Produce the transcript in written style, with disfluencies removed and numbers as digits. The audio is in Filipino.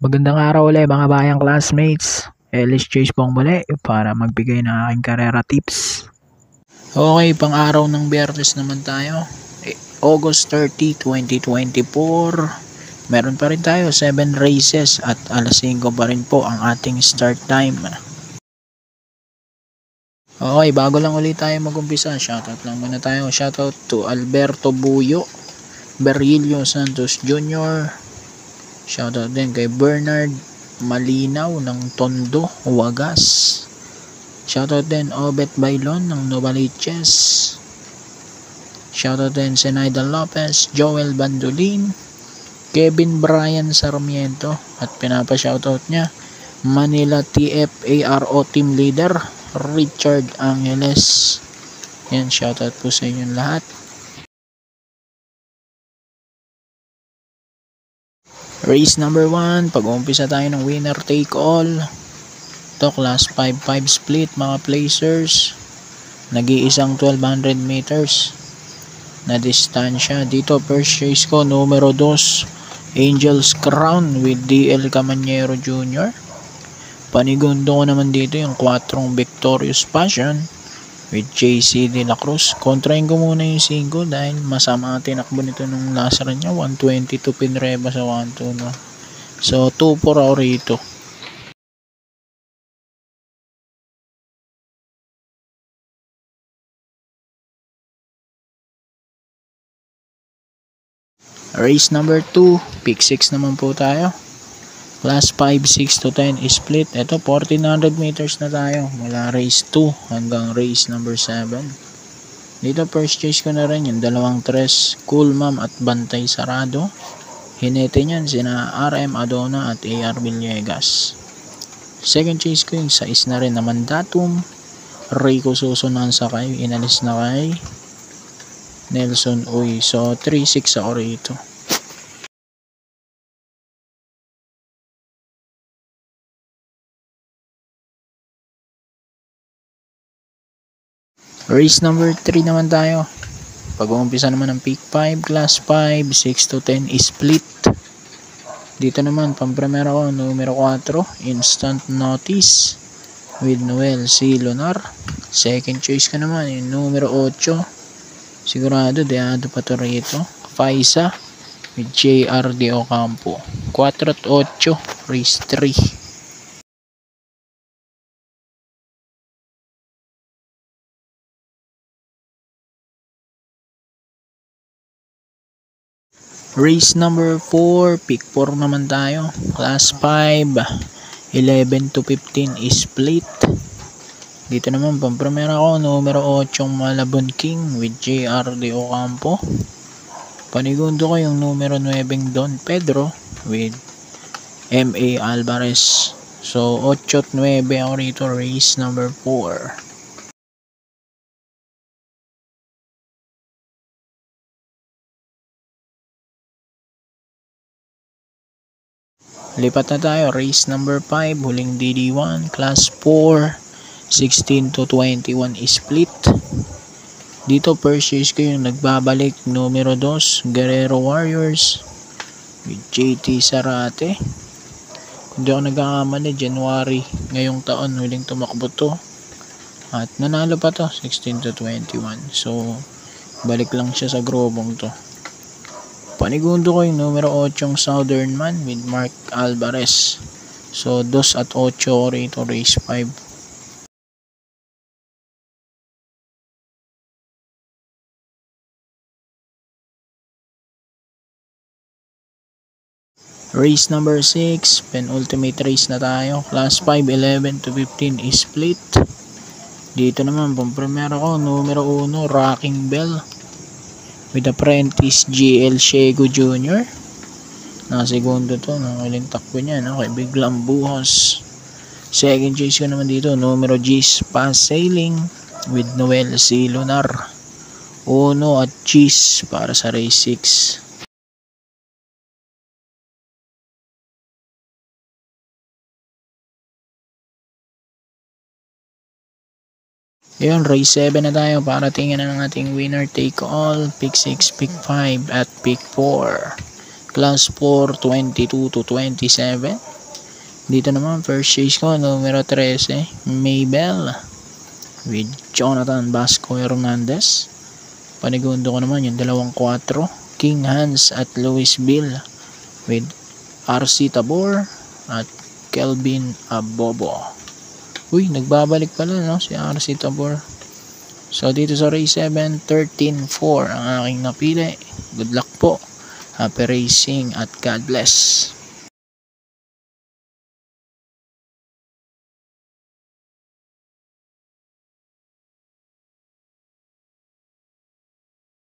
Magandang araw ulit mga bayang classmates. Ellis Chase pong muli para magbigay ng aking karera tips. Okay, pang araw ng Biyernes naman tayo. August 30, 2024. Meron pa rin tayo 7 races at alas 5 pa rin po ang ating start time. Okay, bago lang ulit tayo mag-umpisa, shoutout lang muna tayo. Shoutout to Alberto Buyo, Berilio Santos Jr., shoutout din kay Bernard Malinaw ng Tondo, Wagas. Shoutout din Obet Bailon ng Novaliches. Shoutout din Zenaida Lopez, Joel Bandolin, Kevin Brian Sarmiento, at pinapa-shoutout niya Manila TFARO Team Leader Richard Angeles. Yan, shoutout po sa inyong lahat. Race number 1, pag-uumpisa tayo ng winner take all. Ito, class 5-5 split mga placers. Nag-iisang 1200 meters na distansya. Dito, first race ko, numero 2, Angel's Crown with DL Camanyero Jr. Panigundo ko naman dito yung 4 Victorious Passion with JC De La Cruz. Kontrahin ko muna yung 5 dahil masama ang tinakbo nito nung last run niya. 122 pinreba sa 1-2, no? So 2-4 ako rito. Race number 2, pick 6 naman po tayo. Class 5, 6 to 10 is split. Ito, 1400 meters na tayo mula race 2 hanggang race number 7. Dito, first chase ko na rin yung dalawang tres, Cool Ma'am at Bantay Sarado. Hinete niyan sina RM Adona at AR Villegas. Second chase ko yung 6 na rin na Mandatum, Rico Susunan Sakay, inalis na kay Nelson Uy. So 3-6 ako rito. Race number 3 naman tayo. Pag-uumpisa naman ng pick 5, class 5, 6 to 10 is split. Dito naman, pang-primera ko, numero 4, Instant Notice with Noel C. Lunar. Second choice ko naman, yung numero 8, sigurado, deado pa to rito, Faisa with JR De Ocampo. 4 at 8, race 3. Race number 4, pick 4 naman tayo. Class 5, 11 to 15 is split. Dito naman, pang-primera ko, numero 8, Malabon King with JR De Ocampo. Panigundo ko yung numero 9, Don Pedro with MA Alvarez. So, 8 at 9 ako rito, race number 4. Lipat na tayo, race number 5, huling DD1, class 4, 16 to 21 is split. Dito, first race ko yung nagbabalik, numero 2, Guerrero Warriors with JT Sarate. Kung di ako nagkakamali, January ngayong taon, huling tumakbo to. At nanalo pa to, 16 to 21. So, balik lang siya sa grobong to. Panigundo ko yung numero 8, Southern Man with Mark Alvarez. So, 2 at 8 rito, race 5. Race number 6, penultimate race na tayo. Class 5, 11 to 15 is split. Dito naman, pang-primera ko, numero 1, Rocking Bell with Apprentice GL Shego Jr. Segundo to, huling takbo niya, no? Kay Biglang Buhos. Second chase ko naman dito, numero G's Pass Sailing with Noel C. Lunar. 1 at G's para sa race 6. Yun, race 7 na tayo para tingnan ng ating winner take all. Pick 6, pick 5 at pick 4. Class 4, 22 to 27. Dito naman, first chase ko, numero 13, Maybell with Jonathan Vasco Hernandez. Panigundo ko naman yung 2-4, King Hans at Louisville with RC Tabor at Kelvin Abobo. Uy, nagbabalik pala no, si RC Tabor. So dito sa race 7, 13-4 ang aking napili. Good luck po. Happy racing at God bless.